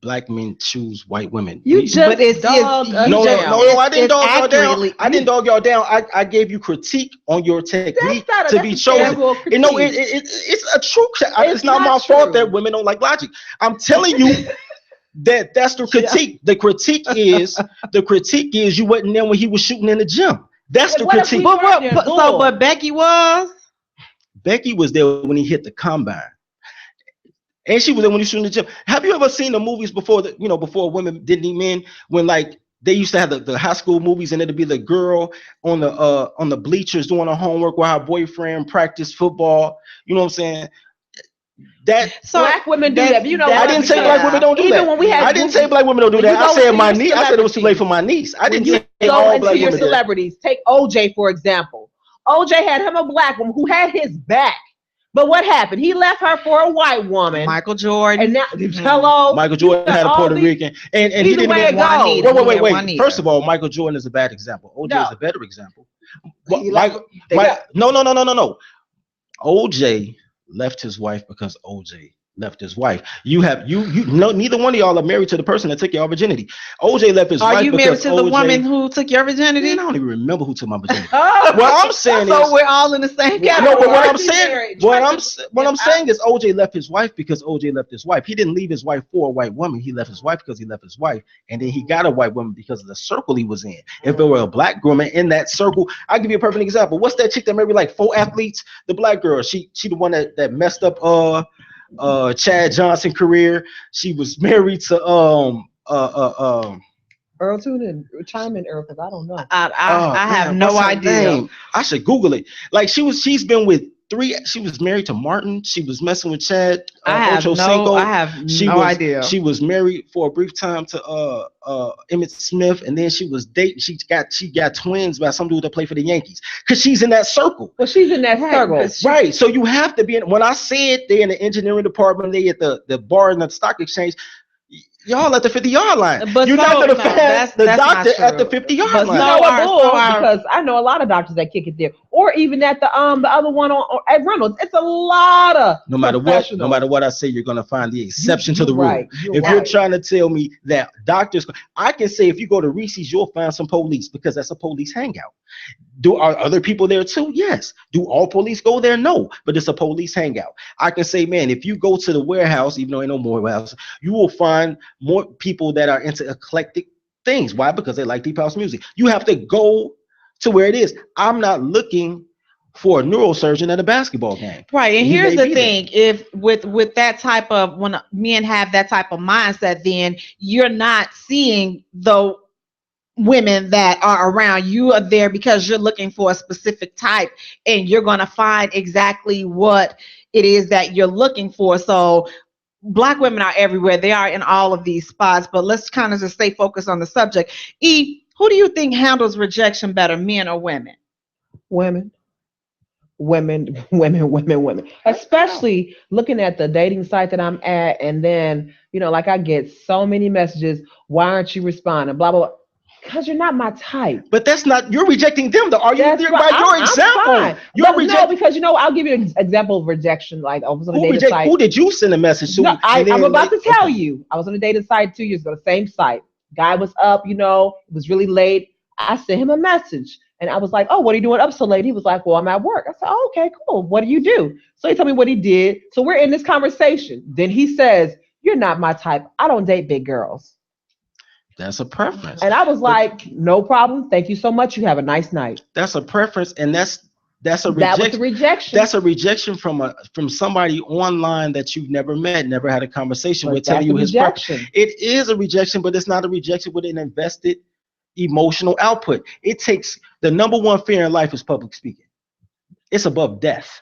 black men choose white women. I didn't dog y'all down. I didn't dog y'all down. I gave you critique on your technique to be chosen. You know, it's a true. It's not my fault that women don't like logic. I'm telling you that's the critique. The critique is you wasn't there when he was shooting in the gym. That's the critique. But Becky was. Becky was there when he hit the combine. And she was there when he was shooting the gym. Have you ever seen the movies before before women didn't need men? When like they used to have the high school movies and it'd be the girl on the bleachers doing her homework while her boyfriend practiced football. You know what I'm saying? So black women do that. You know, I didn't say black women don't do that. I didn't say black women don't do that. I said my niece. I said it was too late for my niece. I didn't say all black women. Celebrities. Take OJ for example. OJ had him a black woman who had his back. But what happened? He left her for a white woman. Michael Jordan. And now, hello. Michael Jordan had a Puerto Rican. And he didn't even wait. First of all, Michael Jordan is a bad example. OJ is a better example. No. OJ left his wife because OJ left his wife. Neither one of y'all are married to the person that took your virginity. OJ left his wife. Are you married to the woman who took your virginity? Man, I don't even remember who took my virginity. What I'm saying so we're all in the same category. No, but what I'm saying is OJ left his wife because OJ left his wife. He didn't leave his wife for a white woman. He left his wife because he left his wife, and then he got a white woman because of the circle he was in. If there were a black woman in that circle, I'll give you a perfect example. What's that chick that married like 4 athletes? The black girl. She the one that messed up Chad Johnson career. She was married to Earl Tune and chime in, Earl, because I don't know. I have no idea. I should Google it. Like she's been with She was married to Martin. She was messing with Chad I have no idea. She was married for a brief time to Emmett Smith, and then she was dating. She got twins by some dude that played for the Yankees, because she's in that circle. Well, she's in that circle, right? So you have to be in. When I said they in the engineering department, they at the bar in the stock exchange. Y'all at the 50-yard line. But you're not going to find the doctor at the 50-yard line. Because I know a lot of doctors that kick it there, or even at the other one at Reynolds. It's a lot of no matter what I say, you're going to find the exception to the rule. You're trying to tell me that doctors, I can say if you go to Reese's, you'll find some police, because that's a police hangout. Are other people there too? Yes. Do all police go there? No, but it's a police hangout. I can say, man, if you go to the warehouse, even though ain't no more warehouse, you will find more people that are into eclectic things. Why? Because they like deep house music. You have to go to where it is. I'm not looking for a neurosurgeon at a basketball game. Right. And here's the thing, if with that type of, when men have that type of mindset, then you're not seeing the women that are around. You are there because you're looking for a specific type, and you're going to find exactly what it is that you're looking for. So Black women are everywhere. They are in all of these spots, but let's kind of just stay focused on the subject. E, who do you think handles rejection better, men or women? Women. Especially looking at the dating site that I'm at, and then, like I get so many messages, why aren't you responding? Blah, blah, blah. Because you're not my type. But that's not, you're rejecting them though. Are you there by your example? No, because I'll give you an example of rejection. Like I was on a dating site. Who did you send a message to? No, I'm about to tell you. I was on a dating site 2 years ago, the same site. Guy was up, it was really late. I sent him a message, and I was like, oh, what are you doing up so late? He was like, well, I'm at work. I said, oh, okay, cool. What do you do? So he told me what he did. So we're in this conversation. Then he says, you're not my type. I don't date big girls. That's a preference. And I was like, no problem. Thank you so much. You have a nice night. That's a preference. And that's a rejection. That was a rejection. That's a rejection from somebody online that you've never met, never had a conversation with, telling you his preference. It is a rejection, but it's not a rejection with an invested emotional output. It takes, the number one fear in life is public speaking. It's above death.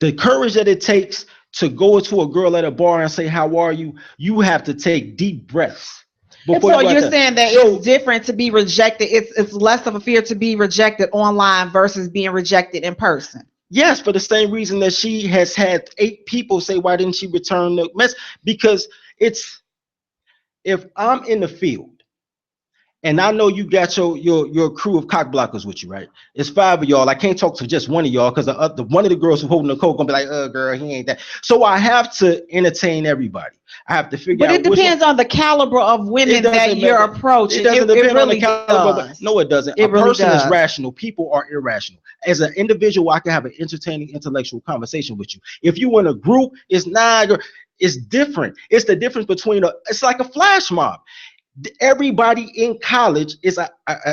The courage that it takes to go to a girl at a bar and say, how are you? You have to take deep breaths. So you're saying that it's different to be rejected. It's less of a fear to be rejected online versus being rejected in person. Yes, for the same reason that she has had 8 people say, why didn't she return the message? Because if I'm in the field and I know you got your crew of cock blockers with you, right? It's 5 of y'all. I can't talk to just one of y'all because one of the girls who holding the coat gonna be like, girl, he ain't that. So I have to entertain everybody. I have to figure out. But it depends on the caliber of women that you're approaching. It doesn't depend on the caliber. No, it doesn't. A person is rational. People are irrational. As an individual, I can have an entertaining, intellectual conversation with you. If you in a group, it's different. It's the difference between it's like a flash mob. Everybody in college is an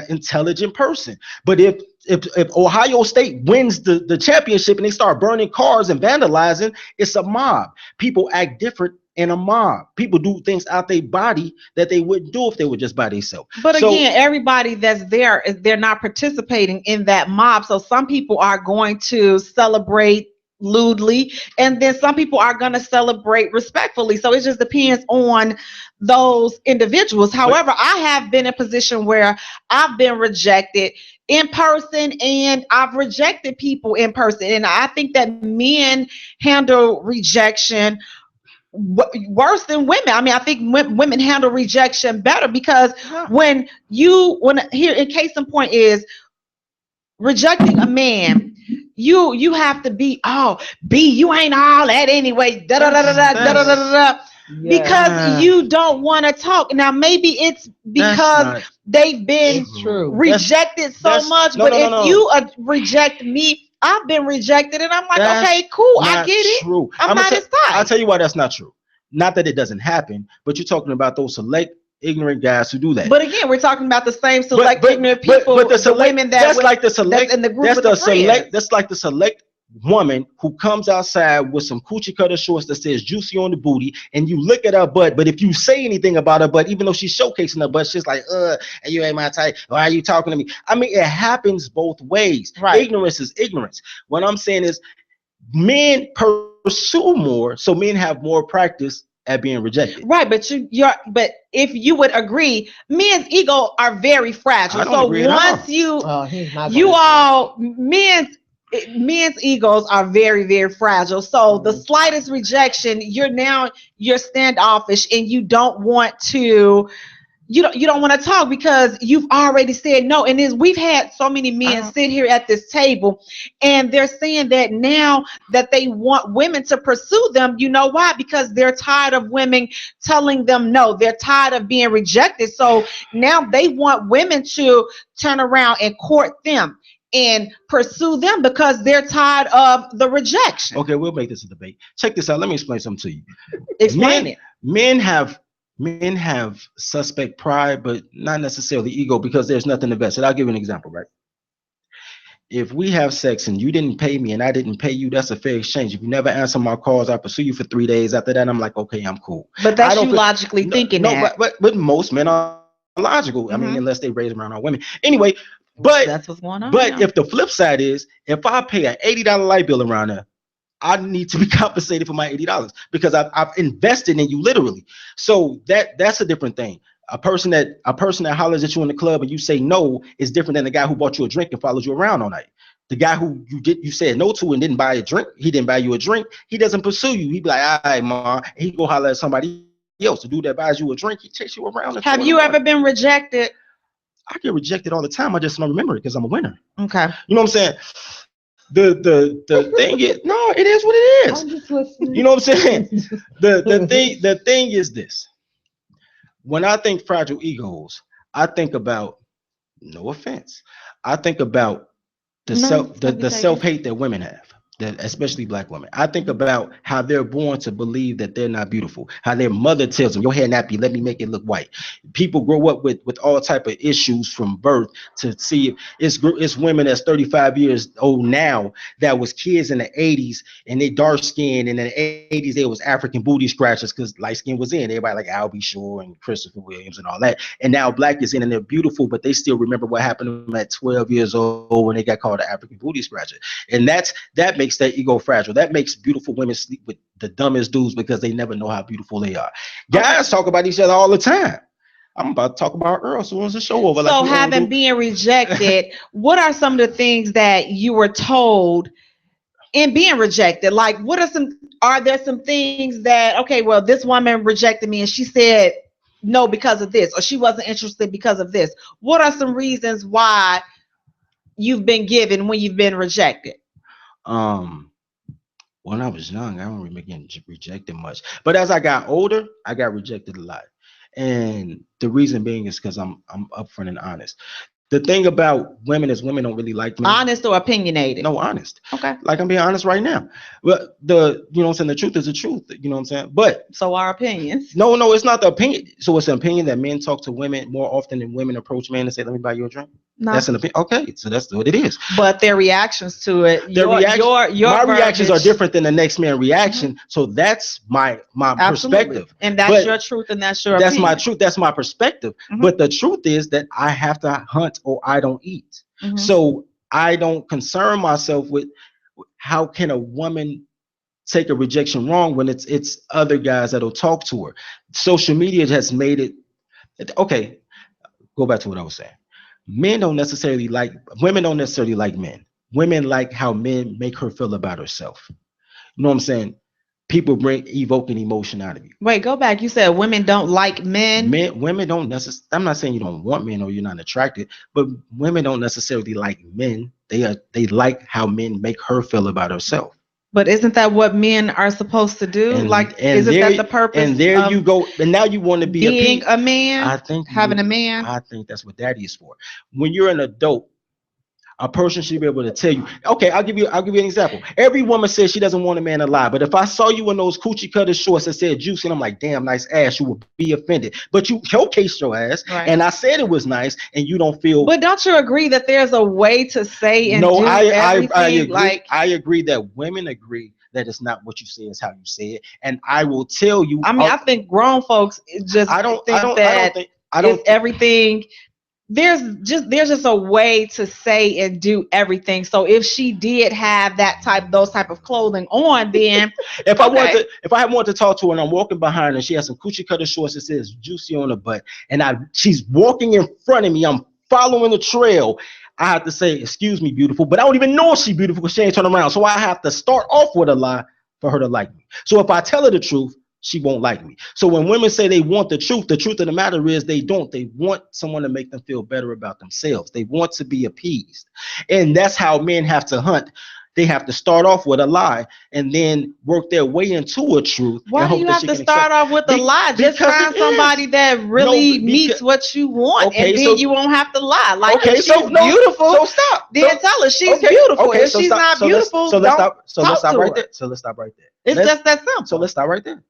intelligent person. But if Ohio State wins the championship and they start burning cars and vandalizing, it's a mob. People act different in a mob. People do things out their body that they wouldn't do if they were just by themselves. But again, everybody that's there, they're not participating in that mob. So some people are going to celebrate lewdly, and then some people are going to celebrate respectfully. So it just depends on those individuals. However, I have been in a position where I've been rejected in person, and I've rejected people in person. And I think that men handle rejection worse than women. I mean, I think women handle rejection better, because when here, in case in point is rejecting a man, you have to be, you ain't all that anyway, da da da da da da da da da, because you don't want to talk. Now maybe it's because they've been rejected so much, but if you reject me, I've been rejected, and I'm like, okay, cool, I get it. True. I'm not his type. I'll tell you why that's not true. Not that it doesn't happen, but you're talking about those select ignorant guys who do that. But again, we're talking about the same select ignorant people. But the select, women that's like the select in the group. That's like the select woman who comes outside with some coochie cutter shorts that says juicy on the booty, and you look at her butt, but if you say anything about her butt, even though she's showcasing her butt, she's like, and you ain't my type. Why are you talking to me? I mean, it happens both ways. Right. Ignorance is ignorance. What I'm saying is men pursue more, so men have more practice at being rejected. Right, but if you would agree, men's ego are very fragile. I don't So agree at all. once you He's not you gonna- all men's egos are very, very fragile. So the slightest rejection, you're standoffish, and you don't want to you don't want to talk because you've already said no. And we've had so many men sit here at this table, and they're saying that now that they want women to pursue them. You know why? Because they're tired of women telling them no. They're tired of being rejected. So now they want women to turn around and court them and pursue them because they're tired of the rejection. Okay, we'll make this a debate. Check this out. Let me explain something to you. Explain it. Men have suspect pride, but not necessarily ego, because there's nothing invested. I'll give you an example, right? If we have sex and you didn't pay me and I didn't pay you, that's a fair exchange. If you never answer my calls, I pursue you for 3 days. After that, I'm like, okay, I'm cool. But that's you logically thinking that. But most men are logical. I mean, unless they raise around our women. Anyway, but that's what's going on. But if the flip side is, if I pay an $80 light bill around her, I need to be compensated for my $80 because I've invested in you literally. So that's a different thing. A person that hollers at you in the club and you say no is different than the guy who bought you a drink and follows you around all night. The guy who you said no to and didn't buy a drink, he didn't buy you a drink. He doesn't pursue you. He be like, all right, ma, and he go holler at somebody else. The dude that buys you a drink, he chase you around. Have you ever been rejected? I get rejected all the time. I just don't remember it because I'm a winner. Okay. You know what I'm saying? The thing is, no, it is what it is. I'm just listening. You know what I'm saying? The thing is this. When I think fragile egos, I think about, no offense, I think about the self-hate that women have. That especially black women. I think about how they're born to believe that they're not beautiful. How their mother tells them, your hair nappy, let me make it look white. People grow up with all type of issues from birth to see it's women that's 35 years old now that was kids in the 80s and they dark skinned, and in the 80s they was African booty scratchers because light skin was in. Everybody like Albie Shore and Christopher Williams and all that. And now black is in and they're beautiful, but they still remember what happened to them at 12 years old when they got called an African booty scratcher. And that makes that ego fragile. That makes beautiful women sleep with the dumbest dudes because they never know how beautiful they are. Guys talk about each other all the time. I'm about to talk about Earl as soon as the show over. So having being rejected, what are some of the things that you were told in being rejected? Like, are there some things that, okay, well, this woman rejected me and she said no because of this, or she wasn't interested because of this. What are some reasons why you've been given when you've been rejected? When I was young, I don't remember getting rejected much. But as I got older, I got rejected a lot. And the reason being is because I'm upfront and honest. The thing about women is women don't really like me. Honest or opinionated? No, honest. Okay. Like I'm being honest right now. But you know what I'm saying? The truth is the truth. You know what I'm saying? But so our opinions. No, it's not the opinion. So it's an opinion that men talk to women more often than women approach men and say, let me buy you a drink. No. That's an opinion. Okay, so that's what it is. But their reactions to it, my reactions are different than the next man's reaction. Mm-hmm. So that's my perspective. And that's your truth, and that's your opinion. That's my truth. That's my perspective. Mm-hmm. But the truth is that I have to hunt or I don't eat. Mm-hmm. So I don't concern myself with how can a woman take a rejection wrong when it's other guys that'll talk to her. Social media has made it. Okay, go back to what I was saying. Women don't necessarily like men. Women like how men make her feel about herself. You know what I'm saying? People evoke an emotion out of you. Wait, go back. You said women don't like men. Women don't necessarily. I'm not saying you don't want men or you're not attracted, but women don't necessarily like men. They like how men make her feel about herself. But isn't that what men are supposed to do? Isn't that the purpose? And there you go. And now you want to be being a man. I think having a man. I think that's what daddy is for. When you're an adult, A person should be able to tell you. Okay, I'll give you an example. Every woman says she doesn't want a man to lie, but if I saw you in those coochie cutter shorts that said juicy, and I'm like, damn, nice ass, you would be offended. But you showcased your ass, Right. and I said it was nice, and you don't feel. But don't you agree that there's a way to say and No, do everything? I agree. Like, I agree that women agree that it's not what you say, it's how you say it, and I will tell you. I mean, I think grown folks just I don't. everything. There's just a way to say and do everything. So if she did have those type of clothing on, then If I wanted to talk to her and I'm walking behind her, she has some coochie cutter shorts that says juicy on her butt, and she's walking in front of me, I'm following the trail. I have to say, excuse me, beautiful, but I don't even know if she's beautiful because she ain't turning around. So I have to start off with a lie for her to like me. So if I tell her the truth, she won't like me. So when women say they want the truth of the matter is they don't. They want someone to make them feel better about themselves. They want to be appeased. And that's how men have to hunt. They have to start off with a lie and then work their way into a truth. Why do you have to start off with a lie? Just find somebody that really meets what you want, and then you won't have to lie. Like, if she's beautiful, so stop. Then tell her she's beautiful. If she's not beautiful, so let's stop. So let's stop right her. there. So let's stop right there. It's just that simple. So let's stop right there.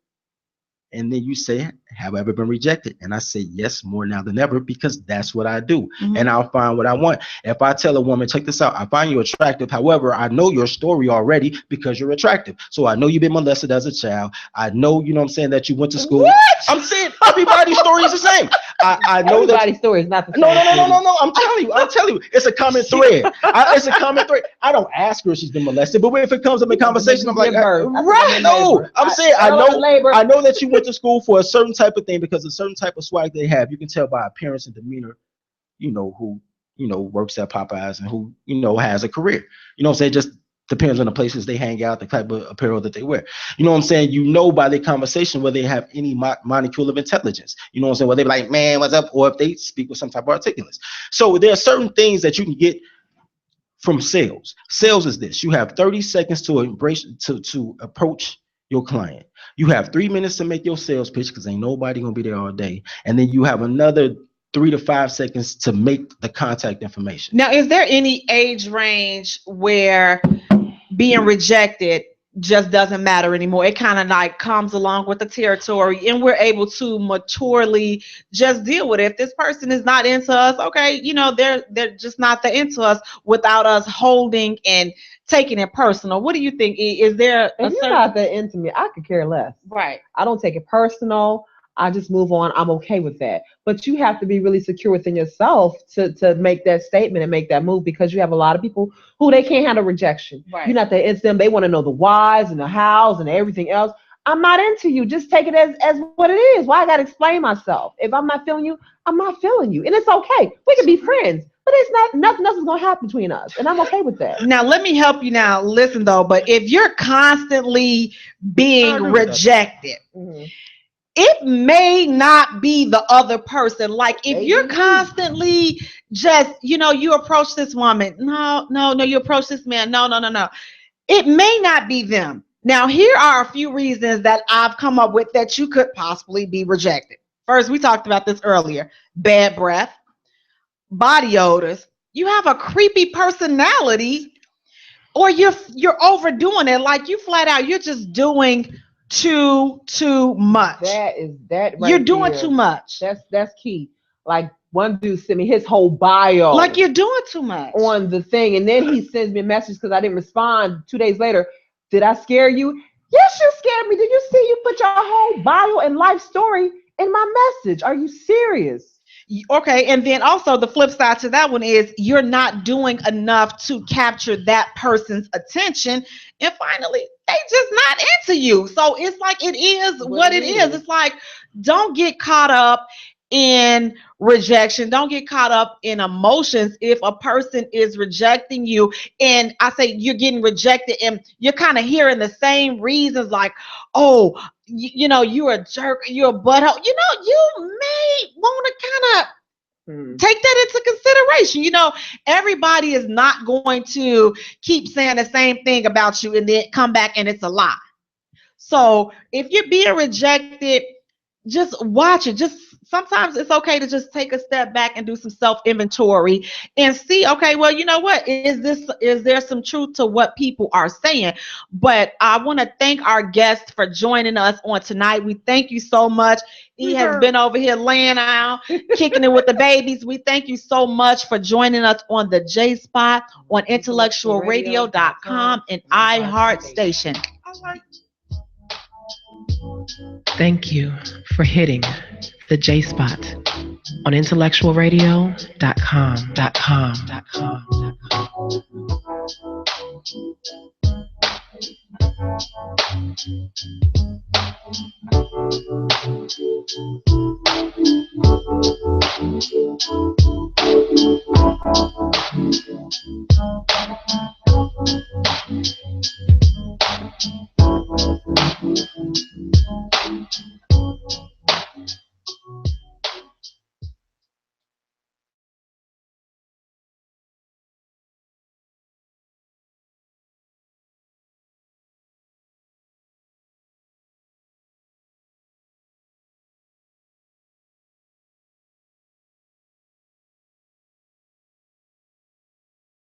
And then you say, have I ever been rejected? And I say, yes, more now than ever, because that's what I do. Mm-hmm. And I'll find what I want. If I tell a woman, check this out, I find you attractive. However, I know your story already because you're attractive. So I know you've been molested as a child. I know, you know what I'm saying, that you went to school. What? I'm saying everybody's story is the same. I know everybody's story is not the same. No. I'm telling you, it's a common thread. It's a common thread. I don't ask her if she's been molested, but if it comes up in conversation, I'm like, right? No, I'm saying I know that you went to school for a certain type of thing because a certain type of swag they have. You can tell by appearance and demeanor, who works at Popeyes and who has a career. You know what I'm saying? Just depends on the places they hang out, the type of apparel that they wear. You know what I'm saying? By their conversation whether they have any molecule of intelligence. You know what I'm saying? Whether they're like, man, what's up? Or if they speak with some type of articulence. So there are certain things that you can get from sales. Sales is this: you have 30 seconds to approach your client. You have 3 minutes to make your sales pitch because ain't nobody gonna be there all day, and then you have another 3 to 5 seconds to make the contact information. Now, is there any age range where being rejected just doesn't matter anymore? It kind of like comes along with the territory, and we're able to maturely just deal with it. If this person is not into us, okay, they're just not into us, without us holding and taking it personal. What do you think? Is there if you're not that into me, I could care less. Right. I don't take it personal. I just move on. I'm okay with that. But you have to be really secure within yourself to make that statement and make that move, because you have a lot of people who they can't handle rejection. Right. You're not that into them. They want to know the whys and the hows and everything else. I'm not into you. Just take it as what it is. Why I got to explain myself? If I'm not feeling you, I'm not feeling you. And it's okay. We can be friends. But it's nothing else is going to happen between us. And I'm okay with that. Now, let me help you now. Listen, though, but if you're constantly being rejected, it may not be the other person. Like, if you're constantly just, you approach this woman. No, you approach this man. No. It may not be them. Now, here are a few reasons that I've come up with that you could possibly be rejected. First, we talked about this earlier. Bad breath. Body odors, you have a creepy personality, or you're overdoing it. Like, you flat out, you're just doing too much. You're doing too much. That's key. Like, one dude sent me his whole bio. Like, you're doing too much on the thing, and then he sends me a message because I didn't respond 2 days later. Did I scare you? Yes, you scared me. Did you see you put your whole bio and life story in my message? Are you serious? Okay, and then also the flip side to that one is you're not doing enough to capture that person's attention, and finally they just not into you. So it's like, it is what it is. It's like, don't get caught up in rejection. Don't get caught up in emotions. If a person is rejecting you, and I say you're getting rejected and you're kind of hearing the same reasons, like, oh, you're a jerk, you're a butthole, you may want to kind of take that into consideration. Everybody is not going to keep saying the same thing about you and then come back and it's a lie. So if you're being rejected, just watch it. Just sometimes it's okay to just take a step back and do some self inventory and see, okay, well, you know what, is there some truth to what people are saying? But I want to thank our guest for joining us on tonight. We thank you so much. He has been over here laying out, kicking it with the babies. We thank you so much for joining us on the Jaye Spot on IntellectualRadio.com and iHeart Station. Thank you for hitting the Jaye Spot on IntellectualRadio.com.